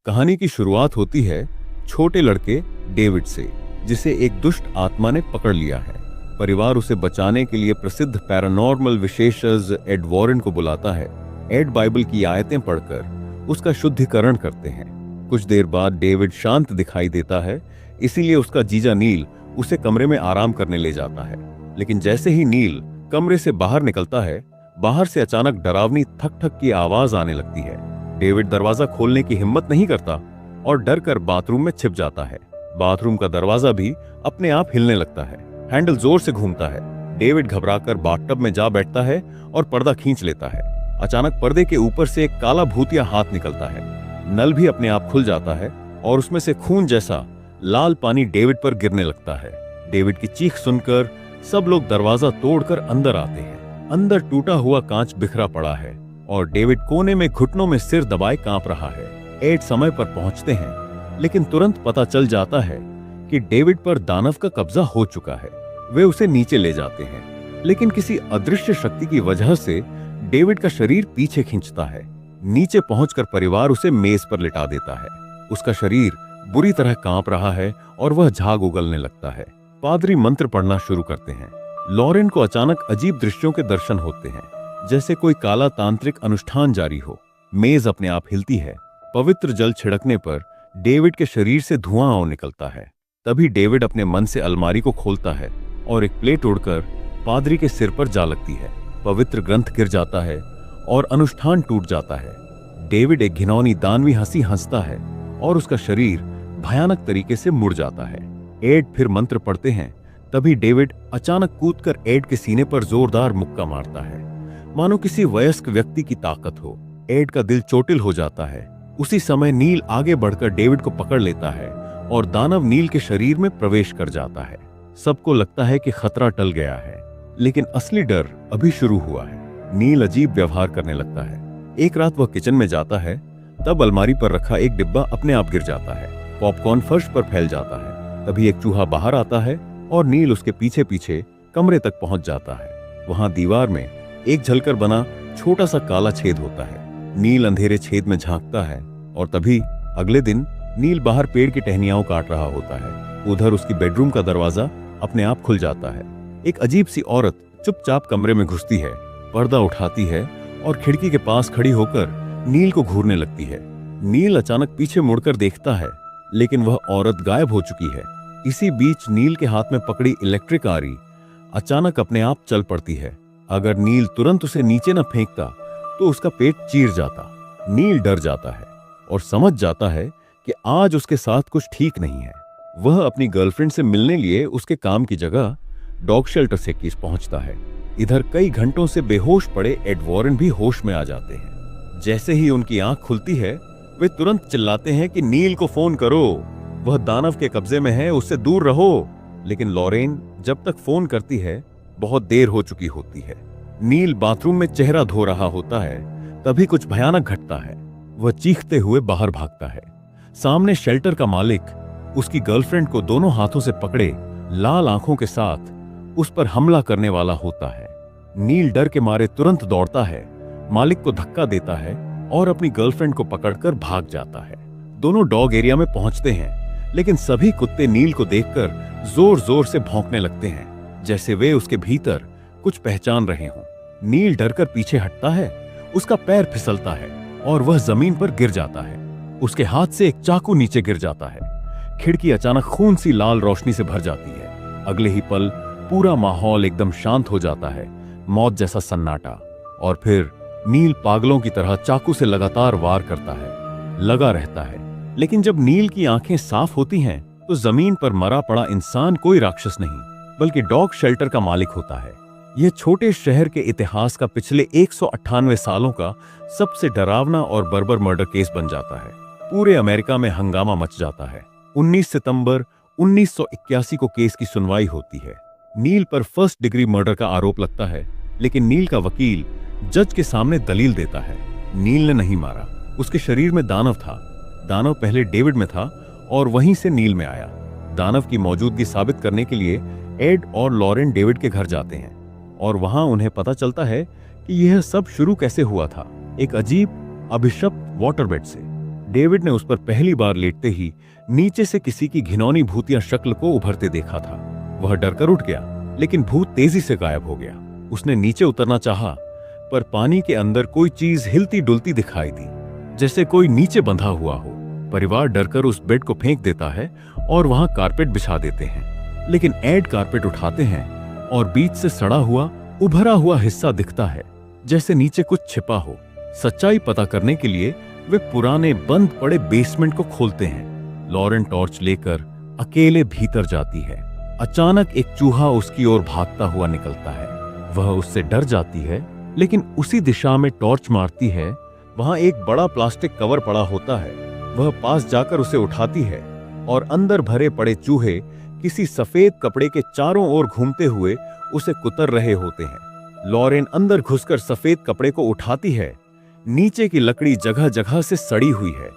कहानी की शुरुआत होती है छोटे लड़के डेविड से, जिसे एक दुष्ट आत्मा ने पकड़ लिया है। परिवार उसे बचाने के लिए प्रसिद्ध पैरानॉर्मल विशेषज्ञ एड वॉरेन को बुलाता है। एड बाइबल की आयतें पढ़कर उसका शुद्धिकरण करते हैं। कुछ देर बाद डेविड शांत दिखाई देता है, इसीलिए उसका जीजा नील उसे कमरे में आराम करने ले जाता है। लेकिन जैसे ही नील कमरे से बाहर निकलता है, बाहर से अचानक डरावनी थक थक की आवाज आने लगती है। डेविड दरवाजा खोलने की हिम्मत नहीं करता और डर कर बाथरूम में छिप जाता है। बाथरूम का दरवाजा भी अपने आप हिलने लगता है। हैंडल जोर से घूमता है। डेविड घबराकर बाथटब में जा बैठता है और पर्दा खींच लेता है। अचानक पर्दे के ऊपर से एक काला भूतिया हाथ निकलता है। नल भी अपने आप खुल जाता है और उसमें से खून जैसा लाल पानी डेविड पर गिरने लगता है। डेविड की चीख सुनकर सब लोग दरवाजा तोड़कर अंदर आते हैं। अंदर टूटा हुआ कांच बिखरा पड़ा है और डेविड कोने में घुटनों में सिर दबाए कांप रहा है। एड समय पर पहुंचते हैं, लेकिन तुरंत पता चल जाता है कि डेविड पर दानव का कब्जा हो चुका है। वे उसे नीचे ले जाते हैं, लेकिन किसी अदृश्य शक्ति की वजह से डेविड का शरीर पीछे खींचता है। नीचे पहुंचकर परिवार उसे मेज पर लिटा देता है। उसका शरीर बुरी तरह कांप रहा है और वह झाग उगलने लगता है। पादरी मंत्र पढ़ना शुरू करते हैं। लॉरेन को अचानक अजीब दृश्यों के दर्शन होते हैं, जैसे कोई काला तांत्रिक अनुष्ठान जारी हो। मेज अपने आप हिलती है। पवित्र जल छिड़कने पर डेविड के शरीर से धुआं निकलता है। तभी डेविड अपने मन से अलमारी को खोलता है और एक प्लेट उड़कर पादरी के सिर पर जा लगती है। पवित्र ग्रंथ गिर जाता है और अनुष्ठान टूट जाता है। डेविड एक घिनौनी दानवी हंसी हंसता है और उसका शरीर भयानक तरीके से मुड़ जाता है। एड फिर मंत्र पढ़ते हैं। तभी डेविड अचानक कूदकर एड के सीने पर जोरदार मुक्का मारता है, मानो किसी वयस्क व्यक्ति की ताकत हो। एड का दिल चोटिल हो जाता है। उसी समय नील आगे बढ़कर डेविड को पकड़ लेता है और दानव नील के शरीर में प्रवेश कर जाता है। सबको लगता है कि खतरा टल गया है, लेकिन असली डर अभी शुरू हुआ है। नील अजीब व्यवहार करने लगता है। एक रात वह किचन में जाता है, तब अलमारी पर रखा एक डिब्बा अपने आप गिर जाता है। पॉपकॉर्न फर्श पर फैल जाता है। तभी एक चूहा बाहर आता है और नील उसके पीछे पीछे कमरे तक पहुंच जाता है। वहां दीवार में एक झलकर बना छोटा सा काला छेद होता है। नील अंधेरे छेद में झांकता है और तभी अगले दिन नील बाहर पेड़ की टहनियाओं काट रहा होता है। उधर उसकी बेडरूम का दरवाजा अपने आप खुल जाता है। एक अजीब सी औरत चुपचाप कमरे में घुसती है, पर्दा उठाती है और खिड़की के पास खड़ी होकर नील को घूरने लगती है। नील अचानक पीछे मुड़कर देखता है, लेकिन वह औरत गायब हो चुकी है। इसी बीच नील के हाथ में पकड़ी इलेक्ट्रिक आरी अचानक अपने आप चल पड़ती है। अगर नील तुरंत उसे नीचे न फेंकता तो उसका पेट चीर जाता। नील डर जाता है और समझ जाता है कि आज उसके साथ कुछ ठीक नहीं है। वह अपनी गर्लफ्रेंड से मिलने लिए उसके काम की जगह डॉग शेल्टर से केस पहुंचता है। इधर कई घंटों से बेहोश पड़े एड वॉरेन भी होश में आ जाते हैं। जैसे ही उनकी आंख खुलती है, वे तुरंत चिल्लाते हैं कि नील को फोन करो, वह दानव के कब्जे में है, उससे दूर रहो। लेकिन लॉरेन जब तक फोन करती है, बहुत देर हो चुकी होती है। नील बाथरूम में चेहरा धो रहा होता है, तभी कुछ भयानक घटता है। वह चीखते हुए बाहर भागता है। सामने शेल्टर का मालिक उसकी गर्लफ्रेंड को दोनों हाथों से पकड़े लाल आंखों के साथ उस पर हमला करने वाला होता है। नील डर के मारे तुरंत दौड़ता है, मालिक को धक्का देता है और अपनी गर्लफ्रेंड को पकड़कर भाग जाता है। दोनों डॉग एरिया में पहुंचते हैं, लेकिन सभी कुत्ते नील को देखकर जोर जोर से भौंकने लगते हैं, जैसे वे उसके भीतर कुछ पहचान रहे हों। नील डरकर पीछे हटता है। उसका पैर फिसलता है और वह जमीन पर गिर जाता है। उसके हाथ से एक चाकू नीचे गिर जाता है। खिड़की अचानक खून सी लाल रोशनी से भर जाती है। अगले ही पल पूरा माहौल एकदम शांत हो जाता है, मौत जैसा सन्नाटा। और फिर नील पागलों की तरह चाकू से लगातार वार करता है, लगा रहता है। लेकिन जब नील की आंखें साफ होती हैं, तो जमीन पर मरा पड़ा इंसान कोई राक्षस नहीं, बल्कि डॉग शेल्टर का मालिक होता है। यह छोटे शहर के इतिहास का पिछले 198 सालों का सबसे डरावना और बर्बर मर्डर केस बन जाता है। पूरे अमेरिका में हंगामा मच जाता है। 19 सितंबर 1981 को केस की सुनवाई होती है। नील पर फर्स्ट डिग्री मर्डर का आरोप लगता है, लेकिन नील का वकील जज के सामने दलील देता है। नील ने नहीं मारा, उसके शरीर में दानव था। दानव पहले डेविड में था और वहीं से नील में आया। दानव की मौजूदगी साबित करने के लिए एड और लॉरेन डेविड के घर जाते हैं और वहां उन्हें पता चलता है कि यह सब शुरू कैसे हुआ था, एक अजीब अभिशप्त वाटरबेड से। डेविड ने उस पर पहली बार लेटते ही नीचे से किसी की घिनौनी भूतिया शक्ल को उभरते देखा था। वह डरकर उठ गया, लेकिन भूत तेजी से गायब हो गया। उसने नीचे उतरना चाहा, पर पानी के अंदर कोई चीज हिलती डुलती दिखाई दी, जैसे कोई नीचे बंधा हुआ हो। परिवार डरकर उस बेड को फेंक देता है और वहां कारपेट बिछा देते हैं, लेकिन एड कारपेट उठाते हैं और बीच से सड़ा हुआ उभरा हुआ हिस्सा दिखता है, जैसे नीचे कुछ छिपा हो। सच्चाई पता करने के लिए वे पुराने बंद पड़े बेसमेंट को खोलते हैं। लॉरेन टॉर्च लेकर अकेले भीतर जाती है। अचानक एक चूहा उसकी ओर भागता हुआ निकलता है। वह उससे डर जाती है, लेकिन उसी दिशा में टॉर्च मारती है। वहां एक बड़ा प्लास्टिक कवर पड़ा होता है। वह पास जाकर उसे उठाती है और अंदर भरे पड़े चूहे किसी सफेद कपड़े के चारों ओर घूमते हुए उसे कुतर रहे होते हैं। लॉरेन अंदर घुसकर सफेद कपड़े को उठाती है। नीचे की लकड़ी जगह जगह से सड़ी हुई है।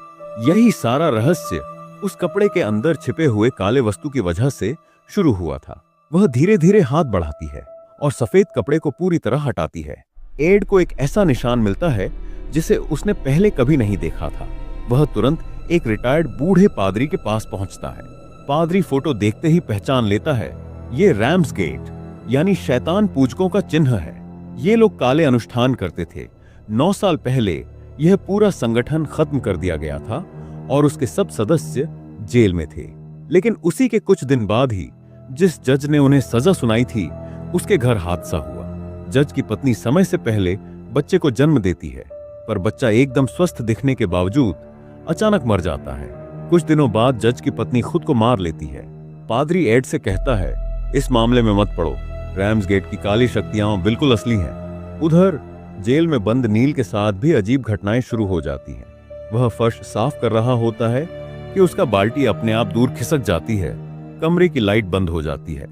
यही सारा रहस्य उस कपड़े के अंदर छिपे हुए काले वस्तु की वजह से शुरू हुआ था। वह धीरे धीरे हाथ बढ़ाती है और सफेद कपड़े को पूरी तरह हटाती है। एड को एक ऐसा निशान मिलता है जिसे उसने पहले कभी नहीं देखा था। वह तुरंत एक रिटायर्ड बूढ़े पादरी के पास पहुंचता है। पादरी फोटो देखते ही पहचान लेता है, ये रैम्स गेट यानी शैतान पूजकों का चिन्ह है। ये लोग काले अनुष्ठान करते थे। 9 साल पहले यह पूरा संगठन खत्म कर दिया गया था और उसके सब सदस्य जेल में थे। लेकिन उसी के कुछ दिन बाद ही जिस जज ने उन्हें सजा सुनाई थी, उसके घर हादसा हुआ। जज की पत्नी समय से पहले बच्चे को जन्म देती है, पर बच्चा एकदम स्वस्थ दिखने के बावजूद अचानक मर जाता है। कुछ दिनों बाद जज की पत्नी खुद को मार लेती है। पादरी एड से कहता है, इस मामले में मत पड़ो, रैम्स गेट की काली शक्तियां बिल्कुल असली हैं। उधर जेल में बंद नील के साथ भी अजीब घटनाएं शुरू हो जाती हैं। वह फर्श साफ कर रहा होता है कि उसका बाल्टी अपने आप दूर खिसक जाती है। कमरे की लाइट बंद हो जाती है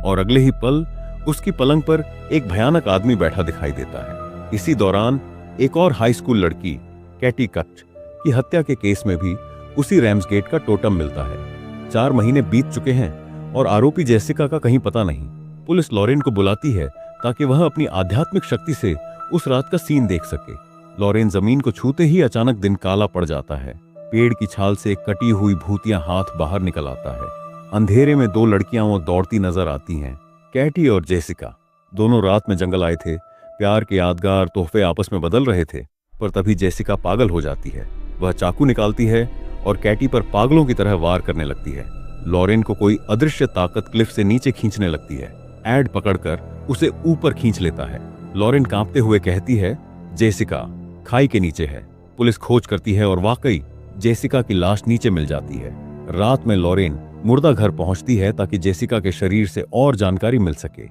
और अगले ही पल उसकी पलंग पर एक भयानक आदमी बैठा दिखाई देता है। इसी दौरान एक और हाई स्कूल लड़की कैटी कट की हत्या के केस में भी उसी रैम्स गेट का टोटम मिलता है। 4 महीने बीत चुके हैं और आरोपी जेसिका का कहीं पता नहीं। पुलिस लॉरेन को बुलाती है ताकि वह अपनी आध्यात्मिक शक्ति से उस रात का सीन देख सके। लॉरेन जमीन को छूते ही अचानक दिन काला पड़ जाता है। पेड़ की छाल से एक कटी हुई भूतिया हाथ बाहर निकल आता है। अंधेरे में 2 लड़कियां वो दौड़ती नजर आती हैं, कैटी और जेसिका। दोनों रात में जंगल आए थे, प्यार के यादगार तोहफे आपस में बदल रहे थे। पर तभी जेसिका पागल हो जाती है। वह चाकू निकालती है और कैटी पर पागलों की तरह वार करने लगती है। लॉरेन को कोई अदृश्य ताकत क्लिफ से नीचे खींचने लगती है। एड पकड़कर उसे ऊपर खींच लेता है। लॉरेन कांपते हुए कहती है, जेसिका खाई के नीचे है। पुलिस खोज करती है और वाकई जेसिका की लाश नीचे मिल जाती है। रात में लॉरेन मुर्दा घर पहुंचती है ताकि जेसिका के शरीर से और जानकारी मिल सके।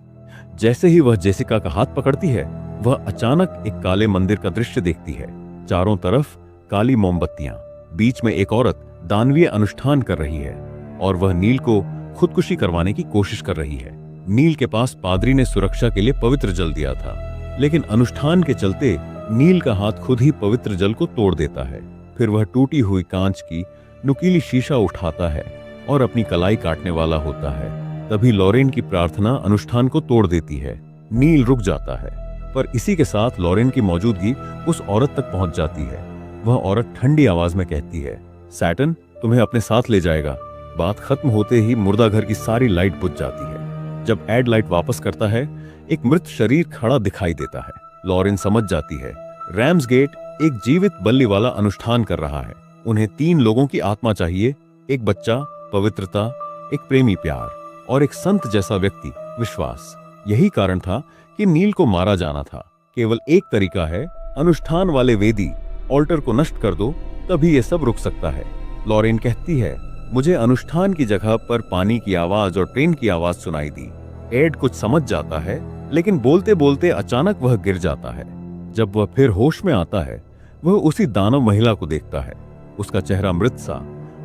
जैसे ही वह जेसिका का हाथ पकड़ती है, वह अचानक एक काले मंदिर का दृश्य देखती है। चारों तरफ काली मोमबत्तियां, बीच में एक औरत दानवीय अनुष्ठान कर रही है और वह नील को खुदकुशी करवाने की कोशिश कर रही है। नील के पास पादरी ने सुरक्षा के लिए पवित्र जल दिया था, लेकिन अनुष्ठान के चलते नील का हाथ खुद ही पवित्र जल को तोड़ देता है। फिर वह टूटी हुई कांच की नुकीली शीशा उठाता है और अपनी कलाई काटने वाला होता है। तभी लॉरेन की प्रार्थना अनुष्ठान को तोड़ देती है। नील रुक जाता है, पर इसी के साथ लॉरेन की मौजूदगी उस औरत तक पहुंच जाती है। वह औरत ठंडी आवाज में कहती है, सैटन तुम्हें अपने साथ ले जाएगा। बात खत्म होते ही मुर्दा घर की सारी लाइट बुझ जाती है। जब एड लाइट वापस करता है, एक मृत शरीर खड़ा दिखाई देता है। लॉरेन समझ जाती है, रैम्स गेट एक जीवित बल्ली वाला अनुष्ठान कर रहा है। उन्हें 3 लोगों की आत्मा चाहिए, एक बच्चा, पवित्रता, एक प्रेमी प्यार और एक संत जैसा व्यक्ति, विश्वास। यही कारण था कि नील को मारा जाना था। केवल एक तरीका है, अनुष्ठान वाले वेदी ऑल्टर को नष्ट कर दो, तभी ये सब रुक सकता है। लॉरेन कहती है, मुझे अनुष्ठान की जगह पर पानी की आवाज और ट्रेन की आवाज सुनाई दी। एड कुछ समझ जाता है, लेकिन बोलते बोलते अचानक वह गिर जाता है। जब वह फिर होश में आता है, वह उसी दानव महिला को देखता है। उसका चेहरा मृत सा,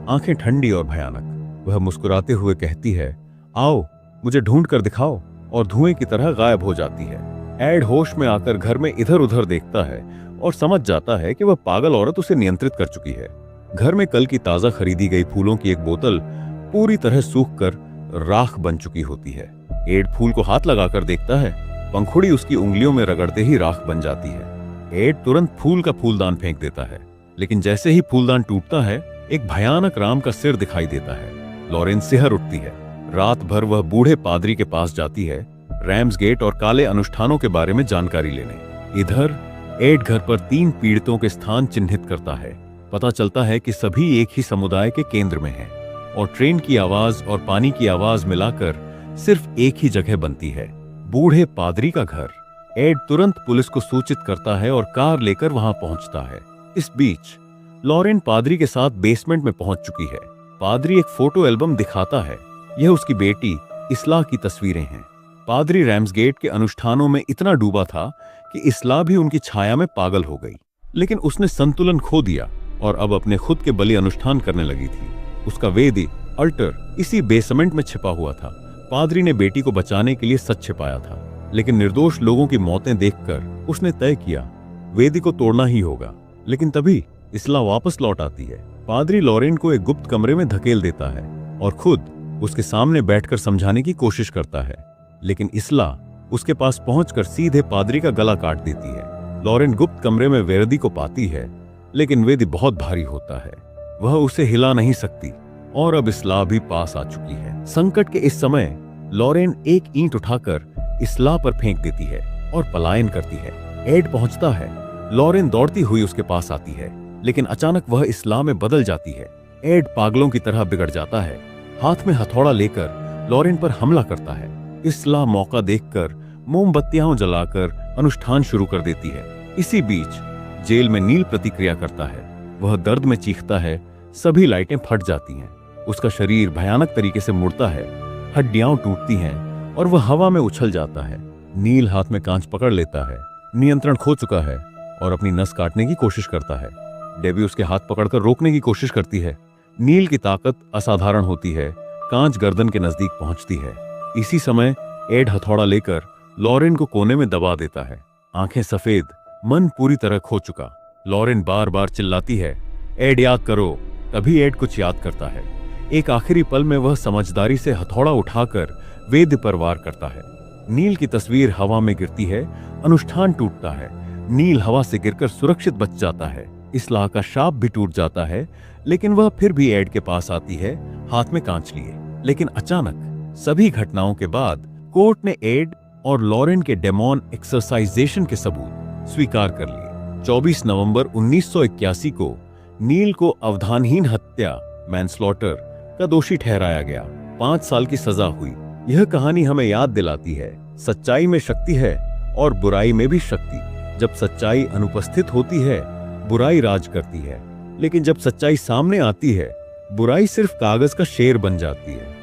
आंखें ठंडी और भयानक। वह मुस्कुराते हुए कहती है, आओ मुझे ढूंढ कर दिखाओ, और धुएं की तरह गायब हो जाती है। एड होश में आकर घर में इधर उधर देखता है और समझ जाता है कि वह पागल औरत उसे नियंत्रित कर चुकी है। घर में कल की ताजा खरीदी गई फूलों की एक बोतल पूरी तरह सूखकर राख बन चुकी होती है। एड फूल को हाथ लगाकर देखता है, पंखुड़ी उसकी उंगलियों में रगड़ते ही राख बन जाती है। एड तुरंत फूल का फूलदान फेंक देता है। लेकिन जैसे ही फूलदान टूटता है, एक भयानक राम का सिर दिखाई देता है। लॉरेन सिहर उठती है। रात भर वह बूढ़े पादरी के पास जाती है, रैम्सगेट और काले अनुष्ठानों के बारे में जानकारी लेने। इधर एड घर पर 3 पीड़ितों के स्थान चिन्हित करता है। पता चलता है कि सभी एक ही समुदाय के केंद्र में हैं और ट्रेन की आवाज और पानी की आवाज मिलाकर सिर्फ एक ही जगह बनती है, बूढ़े पादरी का घर। एड तुरंत पुलिस को सूचित करता है और कार लेकर वहां पहुंचता है। इस बीच लॉरेन पादरी के साथ बेसमेंट में पहुंच चुकी है। पादरी एक फोटो एल्बम दिखाता है। यह उसकी बेटी इस्ला की तस्वीरें हैं। पादरी रैम्सगेट के अनुष्ठानों में इतना डूबा था कि इस्ला भी उनकी छाया में पागल हो गई, लेकिन उसने संतुलन खो दिया और अब अपने खुद के बलि अनुष्ठान करने लगी थी। उसका वेदी अल्टर इसी बेसमेंट में छिपा हुआ था। पादरी ने बेटी को बचाने के लिए सच छिपाया था, लेकिन निर्दोष लोगों की मौतें देखकर उसने तय किया वेदी को तोड़ना ही होगा। लेकिन तभी इस्ला वापस लौट आती है। पादरी लॉरेन को एक गुप्त कमरे में धकेल देता है और खुद उसके सामने बैठकर समझाने की कोशिश करता है, लेकिन इस्ला उसके पास पहुंचकर सीधे पादरी का गला काट देती है। लॉरेन गुप्त कमरे में वेदी को पाती है, लेकिन वेदी बहुत भारी होता है। वह उसे हिला नहीं सकती और अब इस्ला भी पास आ चुकी है। संकट के इस समय लॉरेन एक ईंट उठाकर इस्ला पर फेंक देती है और पलायन करती है। एड पहुंचता है। लॉरेन दौड़ती हुई उसके पास आती है, लेकिन अचानक वह इस्ला में बदल जाती है। एड पागलों की तरह बिगड़ जाता है। हाथ में हथौड़ा लेकर लॉरेन पर हमला करता है। इस्ला मौका देखकर मोमबत्तियां जलाकर अनुष्ठान शुरू कर देती है। इसी बीच जेल में नील प्रतिक्रिया करता है। वह दर्द में चीखता है। सभी लाइटें फट जाती हैं। उसका शरीर भयानक तरीके से मुड़ता है। हड्डियां टूटती हैं और वह हवा में उछल जाता है। नील हाथ में कांच पकड़ लेता है। नियंत्रण खो चुका है और अपनी नस काटने की कोशिश करता है। डेबी उसके हाथ पकड़कर रोकने की कोशिश करती है। नील की ताकत असाधारण होती है। कांच गर्दन के नजदीक पहुंचती है। इसी समय एड हथौड़ा लेकर लॉरेन को कोने में दबा देता है। आंखें सफेद, मन पूरी तरह खो चुका। लॉरेन बार बार चिल्लाती है, एड याद करो। तभी एड कुछ याद करता है। एक आखिरी पल में वह समझदारी से हथौड़ा उठाकर वेद पर वार करता है। नील की तस्वीर हवा में गिरती है। अनुष्ठान टूटता है। नील हवा से गिरकर सुरक्षित बच जाता है। इस्ला का शाप भी टूट जाता है, लेकिन वह फिर भी एड के पास आती है, हाथ में कांच लिए। लेकिन अचानक सभी घटनाओं के बाद कोर्ट ने एड और लॉरेन के डेमोन एक्सरसाइजेशन के सबूत स्वीकार कर लिए। 24 नवंबर 1981 को नील को अवधानहीन हत्या मैनस्लॉटर का दोषी ठहराया गया। 5 साल की सजा हुई। यह कहानी हमें याद दिलाती है, सच्चाई में शक्ति है और बुराई में भी शक्ति। जब सच्चाई अनुपस्थित होती है, बुराई राज करती है, लेकिन जब सच्चाई सामने आती है, बुराई सिर्फ कागज का शेर बन जाती है।